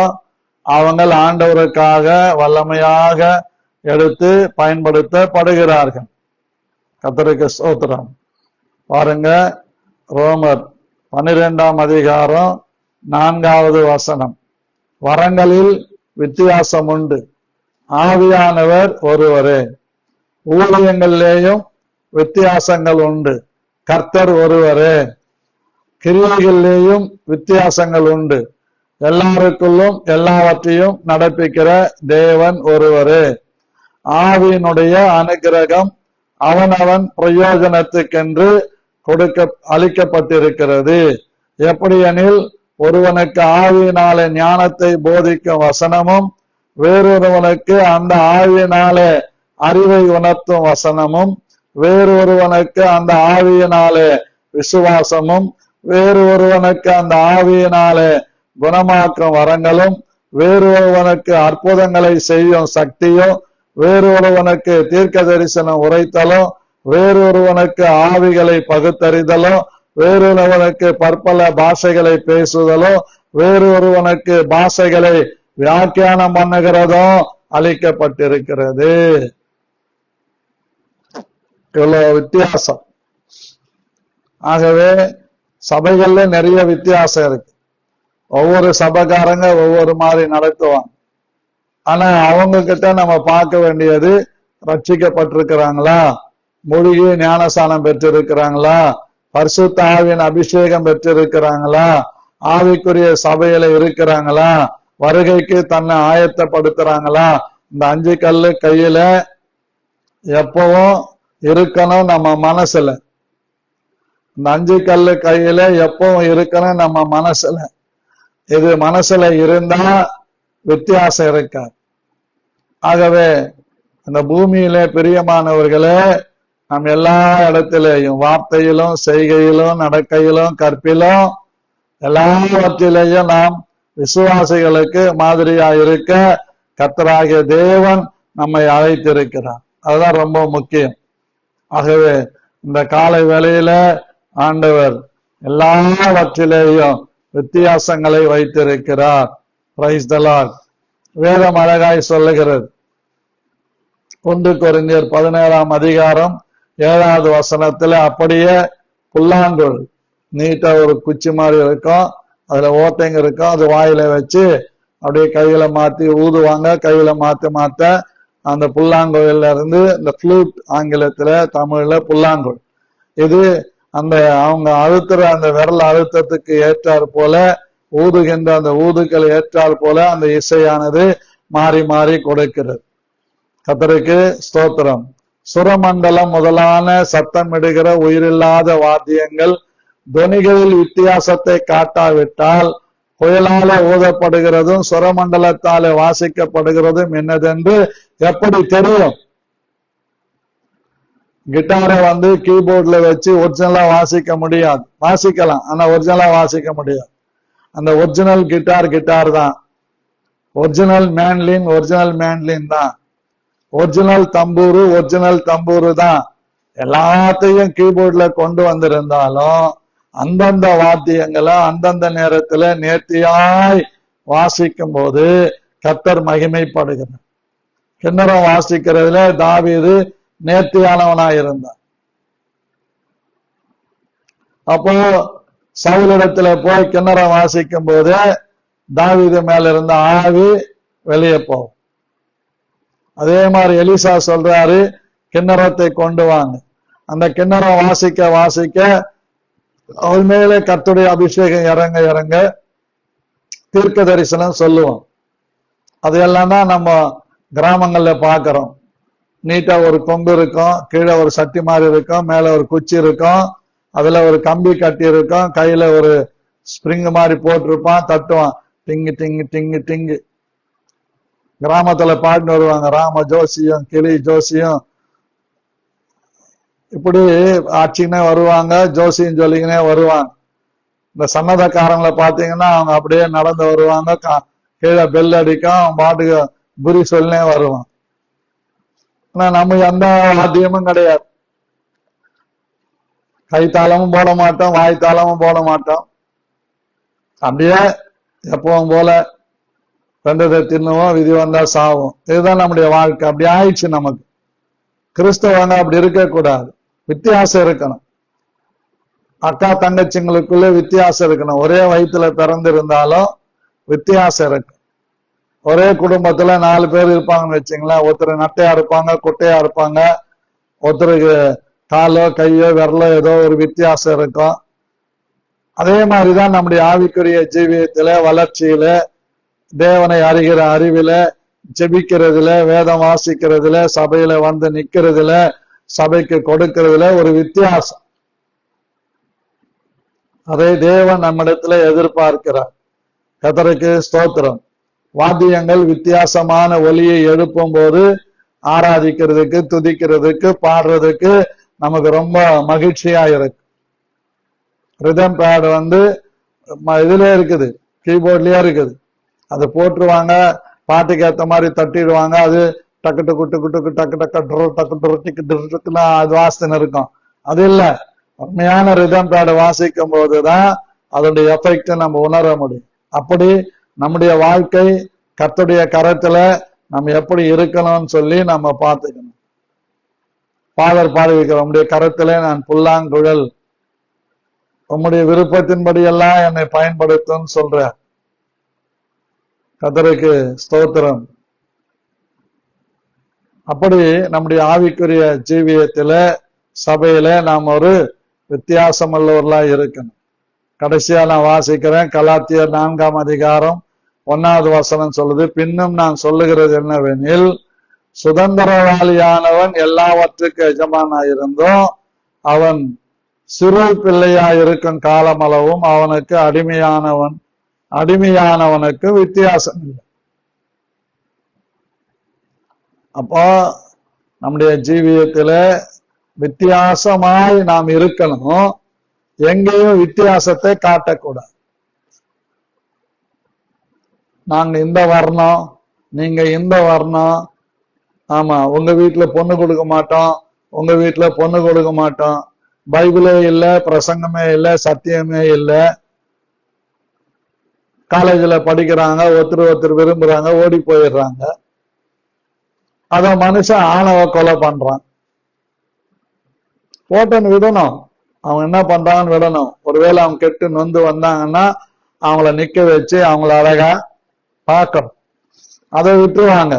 அவங்க ஆண்டவருக்காக வல்லமையாக எடுத்து பயன்படுத்தப்படுகிறார்கள். கர்த்தருக்கு ஸ்தோத்திரம். பாருங்க, ரோமர் 12:4 வரங்களில் வித்தியாசம் உண்டு, ஆவியானவர் ஒருவரே. ஊழியங்களிலேயும் வித்தியாசங்கள் உண்டு, கர்த்தர் ஒருவரே. கிரியைகளிலேயும் வித்தியாசங்கள் உண்டு, எல்லாருக்குள்ளும் எல்லாவற்றையும் நடப்பிக்கிற தேவன் ஒருவரே. ஆவியினுடைய அனுக்கிரகம் அவனவன் பிரயோஜனத்துக்கென்று அளிக்கப்பட்டிருக்கிறது. எப்படியெனில், ஒருவனுக்கு ஆவியினாலே ஞானத்தை போதிக்கும் வசனமும், வேறொருவனுக்கு அந்த ஆவியினாலே அறிவை உணர்த்தும் வசனமும், வேறொருவனுக்கு அந்த ஆவியினாலே விசுவாசமும், வேறொருவனுக்கு அந்த ஆவியினாலே குணமாக்கும் வரங்களும், வேறொருவனுக்கு அற்புதங்களை செய்யும் சக்தியும், வேறொருவனுக்கு தீர்க்க தரிசனம் உரைத்தலும், வேறொருவனுக்கு ஆவிகளை பகுத்தறிதலும், வேறொருவனுக்கு பற்பல பாஷைகளை பேசுதலும், வேறொருவனுக்கு பாஷைகளை வியாக்கியானம் பண்ணுகிறதும் அளிக்கப்பட்டிருக்கிறது. இவ்வளவு வித்தியாசம். ஆகவே சபைகள்ல நிறைய வித்தியாசம் இருக்கு. ஒவ்வொரு சபைக்காரங்க ஒவ்வொரு மாதிரி நடத்துவாங்க. ஆனா அவங்க கிட்ட நம்ம பார்க்க வேண்டியது, ரட்சிக்கப்பட்டிருக்கிறாங்களா, மூழ்கி ஞானஸ்தானம் பெற்றிருக்கிறாங்களா, பரிசுத்த ஆவியின் அபிஷேகம் பெற்றிருக்கிறாங்களா, ஆவிக்குரிய சபையில இருக்கிறாங்களா, வருகைக்கு தன்னை ஆயத்தப்படுத்துறாங்களா. இந்த 5 கல்லு கையில எப்பவும் இருக்கணும் நம்ம மனசுல. இந்த 5 கல்லு கையில எப்பவும் இருக்கணும் நம்ம மனசுல. இது மனசுல இருந்தா வித்தியாசம் இருக்காது. ஆகவே அந்த பூமியில பிரியமானவர்களே, நம் எல்லா இடத்திலேயும், வார்த்தையிலும், செய்கையிலும், நடக்கையிலும், கற்பிலும், எல்லாவற்றிலேயும் நாம் விசுவாசிகளுக்கு மாதிரியா இருக்க கர்த்தராகிய தேவன் நம்மை அழைத்திருக்கிறார். அதுதான் ரொம்ப முக்கியம். ஆகவே இந்த காலை வேளையில ஆண்டவர் எல்லாவற்றிலேயும் வித்தியாசங்களை வைத்திருக்கிறார். Praise the Lord. வேதம் அழகாய் சொல்லுகிறது. 1 கொரிந்தியர் 17:7 அப்படியே புல்லாங்குழல் நீட்டா ஒரு குச்சி மாதிரி இருக்கும், அதுல ஓட்டைங்க இருக்கும், அது வாயில வச்சு அப்படியே கையில மாத்தி ஊதுவாங்க. கையில மாத்த அந்த புல்லாங்குழல்ல இருந்து இந்த ஃப்ளூட், ஆங்கிலத்துல, தமிழ்ல புல்லாங்குழல். இது அந்த அவங்க அழுத்துற அந்த விரல் அழுத்தத்துக்கு ஏற்றாற் போல, ஊதுகின்ற அந்த ஊதுக்கள் ஏற்றாற் போல அந்த இசையானது மாறி மாறி கொடுக்கிறது. கர்த்தருக்கு ஸ்தோத்திரம். சுரமண்டலம் முதலான சத்தமிடுகிற உயிரில்லாத வாத்தியங்கள் துணிகளில் வித்தியாசத்தை காட்டாவிட்டால், புயலால ஊதப்படுகிறதும் சுரமண்டலத்தாலே வாசிக்கப்படுகிறதும் என்னதென்று எப்படி தெரியும்? கிட்டாரை கீபோர்ட்ல வச்சு ஒரிஜினலா வாசிக்க முடியாது. வாசிக்கலாம், ஆனா ஒரிஜினலா வாசிக்க முடியாது. அந்த ஒரிஜினல் கிட்டார் தான். ஒரிஜினல் மேன்லின் தான். ஒரிஜினல் தம்பூரு தான். எல்லாத்தையும் கீபோர்ட்ல கொண்டு வந்திருந்தாலும் அந்தந்த வாத்தியங்களை அந்தந்த நேரத்துல நேர்த்தியாய் வாசிக்கும் போது கர்த்தர் மகிமைப்படுகிறார். கிண்ணறம் வாசிக்கிறதுல தாவீது நேர்த்தியானவனாயிருந்தான். அப்போ சவுலிடத்துல போய் கிண்ணறம் வாசிக்கும் போது தாவீது மேல இருந்த ஆவி வெளியே போகும். அதே மாதிரி எலிசா சொல்றாரு, கிண்ணறத்தை கொண்டு வாங்க. அந்த கிண்ணறம் வாசிக்க வாசிக்க அவள் மேலே கர்த்தருடைய அபிஷேகம் இறங்க இறங்க தீர்க்க தரிசனம் சொல்லுவோம். அதையெல்லாம் தான் நம்ம கிராமங்கள்ல பாக்குறோம். நீட்டா ஒரு கொம்பு இருக்கும், கீழே ஒரு சட்டி மாதிரி இருக்கும், மேல ஒரு குச்சி இருக்கும், அதுல ஒரு கம்பி கட்டி இருக்கும், கையில ஒரு ஸ்பிரிங் மாதிரி போட்டிருப்பான், தட்டுவான், டிங்கு டிங்கு டிங்கு டிங்கு. கிராமத்துல பாட்டுன்னு வருவாங்க, ராம ஜோசியம் கிளி ஜோசியம், இப்படி ஆட்சிங்கனே வருவாங்க, ஜோசியம் சொல்லிங்கனே வருவாங்க. இந்த சன்னதக்காரங்களை பாத்தீங்கன்னா அவங்க அப்படியே நடந்து வருவாங்க, கீழே பெல் அடிக்கும், பாட்டுக்கு குறி சொல்லினே வருவான். ஆனா நம்ம எந்த வாத்தியமும் கிடையாது, கைத்தாளமும் போட மாட்டோம், வாய்த்தாளமும் போட மாட்டோம். அப்படியே எப்பவும் போல ரெண்டதை தின்னுவோம், விதி வந்தா சாவும். இதுதான் நம்முடைய வாழ்க்கை. அப்படி ஆயிடுச்சு நமக்கு. கிறிஸ்தவங்க அப்படி இருக்க கூடாது, வித்தியாசம் இருக்கணும். அக்கா தங்கச்சிங்களுக்குள்ள வித்தியாசம் இருக்கணும். ஒரே வயிற்றுல பிறந்திருந்தாலும் வித்தியாசம் இருக்கு. ஒரே குடும்பத்துல 4 பேர் இருப்பாங்கன்னு வச்சுங்களேன், ஒருத்தர் நட்டையா இருப்பாங்க, குட்டையா இருப்பாங்க, ஒருத்தருக்கு காலோ கையோ விரலோ ஏதோ ஒரு வித்தியாசம் இருக்கும். அதே மாதிரிதான் நம்முடைய ஆவிக்குரிய ஜீவியத்தில, வளர்ச்சியில, தேவனை அறிகிற அறிவில, ஜெபிக்கிறதுல, வேதம் வாசிக்கிறதுல, சபையில வந்து நிக்கிறதுல, சபைக்கு கொடுக்கிறதுல ஒரு வித்தியாசம். அதை தேவன் நம்மிடத்துல எதிர்பார்க்கிறார். கர்த்தருக்கு ஸ்தோத்திரம். வாத்தியங்கள் வித்தியாசமான ஒலியை எழுப்பும் போது ஆராதிக்கிறதுக்கு, துதிக்கிறதுக்கு, பாடுறதுக்கு நமக்கு ரொம்ப மகிழ்ச்சியா இருக்கு. ரிதம் பேட் வந்து இதுல இருக்குது, கீபோர்ட்லயே இருக்குது. அதை போட்டுருவாங்க, பாட்டுக்கு ஏத்த மாதிரி தட்டிடுவாங்க, அது டக்கு டக்கு டக்கு டக்கு டக்கு டக்கு டக்கு அது வாசனை இருக்கும். அது இல்ல, உண்மையான ரிதம் பேட் வாசிக்கும் போதுதான் அதோடைய எஃபெக்ட் நம்ம உணர முடியும். அப்படி நம்முடைய வாழ்க்கை கர்த்தருடைய கரத்துல நம்ம எப்படி இருக்கணும்னு சொல்லி நம்ம பார்த்துக்கணும். பாடல் பாடி வைக்கிறோம், உம்முடைய கரத்திலே நான் புல்லாங்குழல், உம்முடைய விருப்பத்தின்படி எல்லாம் என்னை பயன்படுத்தும் சொல்ற. கர்த்தருக்கு ஸ்தோத்திரம். அப்படி நம்முடைய ஆவிக்குரிய ஜீவியத்தில, சபையில நாம் ஒரு வித்தியாசம் உள்ளவர்களா இருக்கணும். கடைசியா நான் வாசிக்கிறேன், கலாத்தியர் 4ஆம் அதிகாரம் 1வது வசனம் சொல்லுது, பின்னும் நான் சொல்லுகிறது என்னவெனில், சுதந்திரவாளியானவன் எல்லாவற்றுக்கு எஜமானாயிருந்தும் அவன் சிறு பிள்ளையா இருக்கும் காலமளவும் அவனுக்கு அடிமையானவனுக்கு வித்தியாசம் இல்லை. அப்போ நம்முடைய ஜீவியத்தில வித்தியாசமாய் நாம் இருக்கணும். எங்கேயும் வித்தியாசத்தை காட்டக்கூடாது. நாங்க இந்த வர்ணம், நீங்க இந்த வர்ணம், ஆமா உங்க வீட்டுல பொண்ணு கொடுக்க மாட்டோம், உங்க வீட்டுல பொண்ணு கொடுக்க மாட்டோம், பைபிளே இல்ல, பிரசங்கமே இல்ல, சத்தியமே இல்ல. காலேஜ்ல படிக்கிறாங்க, ஒருத்தர் விரும்புறாங்க, ஓடி போயிடுறாங்க. அத மனுஷன் ஆணவ கொலை பண்றான். போட்டோன்னு விடணும், அவங்க என்ன பண்றாங்கன்னு விடணும். ஒருவேளை அவங்க கெட்டு நொந்து வந்தாங்கன்னா அவங்கள நிக்க வச்சு அவங்கள அழகா பார்க்கணும். அதை விட்டுருவாங்க,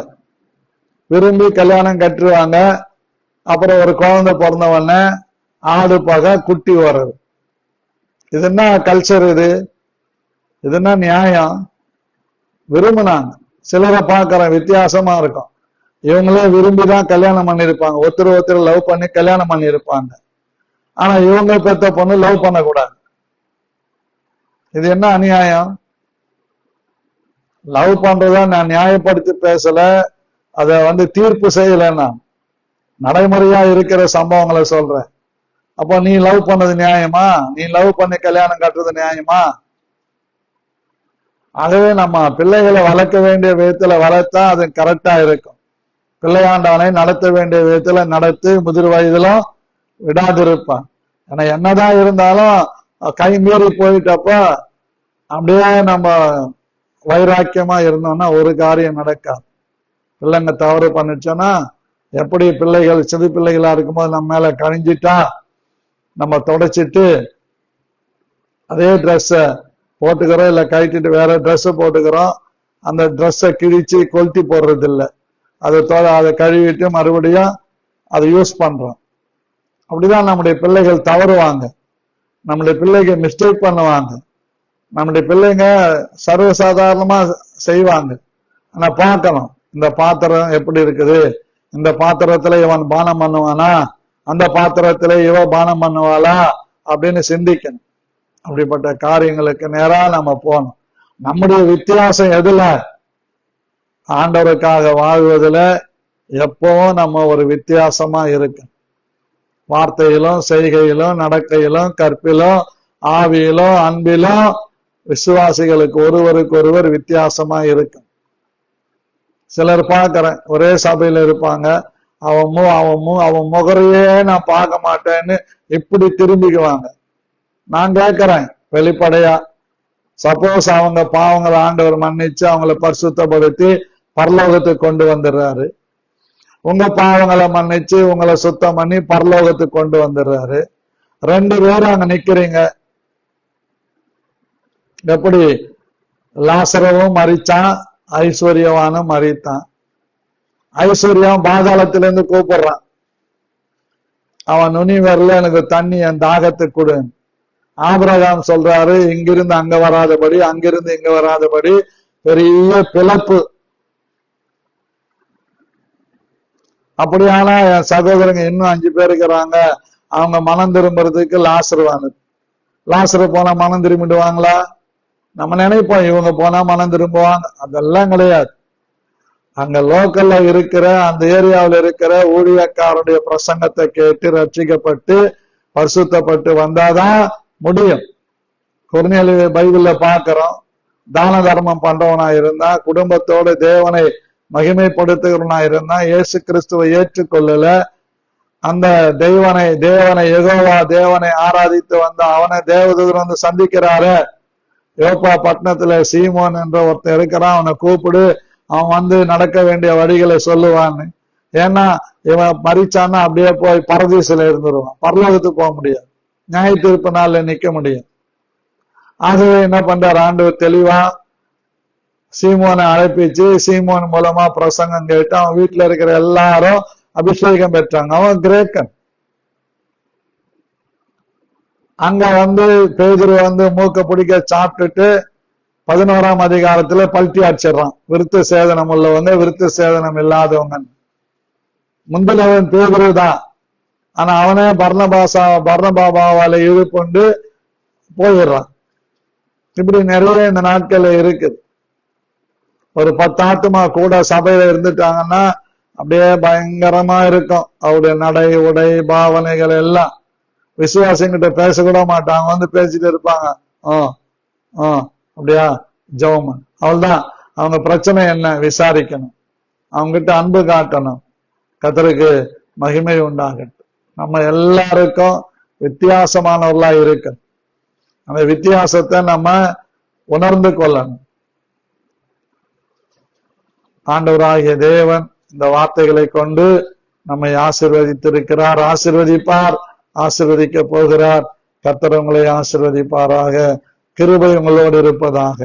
விரும்பி கல்யாணம் கட்டுருவாங்க. அப்புறம் ஒரு குழந்தை பிறந்தவொடனே ஆடு பகை குட்டி வர்றது. இது என்ன கல்ச்சர்? இது என்ன நியாயம்? விரும்பினாங்க. சிலரை பார்க்கறேன் வித்தியாசமா இருக்கும். இவங்களே விரும்பிதான் கல்யாணம் பண்ணிருப்பாங்க, ஒருத்தர் லவ் பண்ணி கல்யாணம் பண்ணிருப்பாங்க. ஆனா இவங்க பெத்த பொண்ணு லவ் பண்ணக்கூடாது. இது என்ன அநியாயம்? லவ் பண்றத நான் நியாயப்படுத்தி பேசல, அத தீர்ப்பு செய்யல, நான் நடைமுறையா இருக்கிற சம்பவங்களை சொல்றேன். அப்போ நீ லவ் பண்ணது நியாயமா? நீ லவ் பண்ணி கல்யாணம் கட்டுறது நியாயமா? ஆகவே நம்ம பிள்ளைகளை வளர்க்க வேண்டிய விதத்துல வளர்த்தா அது கரெக்டா இருக்கும். பிள்ளையாண்டவனை நடத்த வேண்டிய விதத்துல நடத்தி முதிர் வயதிலும் விடாதிருப்பான். ஏன்னா என்னதான் இருந்தாலும் கை மீறி போயிட்டப்ப அப்படியே நம்ம வைராக்கியமா இருந்தோம்னா ஒரு காரியம் நடக்காது. பிள்ளைங்க தவறு பண்ணிச்சோன்னா எப்படி பிள்ளைகள் சிறு பிள்ளைகளா இருக்கும்போது நம்ம மேல கழிஞ்சிட்டா நம்ம தொடச்சிட்டு அதே ட்ரெஸ்ஸ போட்டுக்கிறோம், இல்ல கழட்டிட்டு வேற ட்ரெஸ் போட்டுக்கிறோம். அந்த ட்ரெஸ்ஸை கிழிச்சு கொளுத்தி போடுறது இல்லை, அதை கழுவிட்டு மறுபடியும் அதை யூஸ் பண்றோம். அப்படிதான் நம்முடைய பிள்ளைகள் தவறுவாங்க, நம்முடைய பிள்ளைங்க மிஸ்டேக் பண்ணுவாங்க, நம்முடைய பிள்ளைங்க சர்வசாதாரணமா செய்வாங்க. ஆனா பார்க்கணும், இந்த பாத்திரம் எப்படி இருக்குது, இந்த பாத்திரத்துல இவன் பானம் பண்ணுவானா, அந்த பாத்திரத்துல இவ பானம் பண்ணுவாளா அப்படின்னு சிந்திக்கணும். அப்படிப்பட்ட காரியங்களுக்கு நேரா நம்ம போகணும். நம்முடைய வித்தியாசம் எதுல? ஆண்டவருக்காக வாழ்வதில் எப்பவும் நம்ம ஒரு வித்தியாசமா இருக்கு. வார்த்தையிலும் செய்கையிலும் நடக்கையிலும் கற்பிலும் ஆவியிலும் அன்பிலும் விசுவாசிகளுக்கு ஒருவருக்கு ஒருவர் வித்தியாசமா இருக்கு. சிலர் பார்க்கிறேன் ஒரே சபையில இருப்பாங்க, அவன் முகரையே நான் பார்க்க மாட்டேன்னு இப்படி திரும்பிக்குவாங்க. நான் கேட்கிறேன் வெளிப்படையா, சப்போஸ் அவங்க பாவங்களை ஆண்டவர் மன்னிச்சு அவங்களை பரிசுத்தப்படுத்தி பரலோகத்துக்கு கொண்டு வந்துடுறாரு, உங்க பாவங்களை மன்னிச்சு உங்களை சுத்தம் பண்ணி பரலோகத்துக்கு கொண்டு வந்துடுறாரு. 2 பேரும் அங்க நிக்கிறீங்க. எப்படி லாசரவும் மரிச்சான், ஐஸ்வர்யவானும் மரித்தான். ஐஸ்வர்யம் பாதாளத்திலிருந்து கூப்பிடுறான், அவன் நுனி வரல எனக்கு தண்ணி என் தாகத்துக்கு கொடு. ஆபிரகாம் சொல்றாரு இங்கிருந்து அங்க வராதபடி அங்கிருந்து இங்க வராதபடி பெரிய பிளப்பு. அப்படியானா என் சகோதரங்க இன்னும் 5 பேர் இருக்கிறாங்க, அவங்க மனம் திரும்புறதுக்கு லாசரு போனா மனம் திரும்பிடுவாங்களா? நம்ம நினைப்போம் இவங்க போனா மனம் திரும்புவாங்க, அதெல்லாம் கிடையாது. அங்க லோக்கல்ல இருக்கிற அந்த ஏரியாவில் இருக்கிற ஊழியக்காரருடைய பிரசங்கத்தை கேட்டு ரட்சிக்கப்பட்டு பரிசுத்தப்பட்டு வந்தாதான் முடியும். கொர்நேலியு பைபிள்ல பாக்கிறோம், தான தர்மம் பண்றவனா இருந்தா, குடும்பத்தோட தேவனை மகிமைப்படுத்துகிறவனா இருந்தா, இயேசு கிறிஸ்துவை ஏற்றுக்கொள்ளல, அந்த தேவனை யெகோவா தேவனை ஆராதித்து வந்த அவனை தேவதூதர் வந்து சந்திக்கிறாரு. யோப்பா பட்டணத்துல சீமோன் என்ற ஒருத்தன் இருக்கிறான், அவனை கூப்பிடு, அவன் வந்து நடக்க வேண்டிய வழிகளை சொல்லுவான்னு. ஏன்னா இவன் மரிச்சான்னா அப்படியே போய் பரதீசுல இருந்துருவான், பரலோகத்துக்கு போக முடியாது, நியாய தீர்ப்பு நாள்ல நிக்க முடியும். ஆகவே என்ன பண்றார் ஆண்டவர் தெளிவா சீமோனை அழைப்பிச்சு சீமோன் மூலமா பிரசங்கம் கேட்டு அவன் வீட்டுல இருக்கிற எல்லாரும் அபிஷேகம் பெற்றாங்க. அவன் கிரேக்கன். அங்க வந்து பேதுரு வந்து மூக்க பிடிக்க சாப்பிட்டுட்டு 11ஆம் அதிகாரத்துல பல்ட்டி அடிச்சிடறான், விருத்த சேதனம் உள்ளவங்க விருத்த சேதனம் இல்லாதவங்க. முந்தினவன் பேதுரு தான், ஆனா அவனே பர்ணபாபாவால இது கொண்டு போயிடுறான். இப்படி நிறைய இந்த நாட்கள்ல இருக்குது. ஒரு 10 ஆத்துமா கூட சபையில இருந்துட்டாங்கன்னா அப்படியே பயங்கரமா இருக்கும் அவருடைய நடை உடை பாவனைகள் எல்லாம். விசுவாசிங்கிட்ட பேசக்கூட மாட்டாங்க, வந்து பேசிட்டு இருப்பாங்க. அப்படியா ஜெபம், அவள்தான் அவங்க பிரச்சனை என்ன விசாரிக்கணும், அவங்க கிட்ட அன்பு காட்டணும். கர்த்தருக்கு மகிமை உண்டாகட்டும். நம்ம எல்லாருக்கும் வித்தியாசமானவர்களா இருக்கு, அந்த வித்தியாசத்தை நம்ம உணர்ந்து கொள்ளணும். ஆண்டவராகிய தேவன் இந்த வார்த்தைகளை கொண்டு நம்மை ஆசீர்வதித்திருக்கிறார், ஆசீர்வதிப்பார், ஆசீர்வதிக்க போகிறார். கர்த்தர் உங்களை ஆசீர்வதிப்பாராக. கிருபை உங்களோடு இருப்பதாக.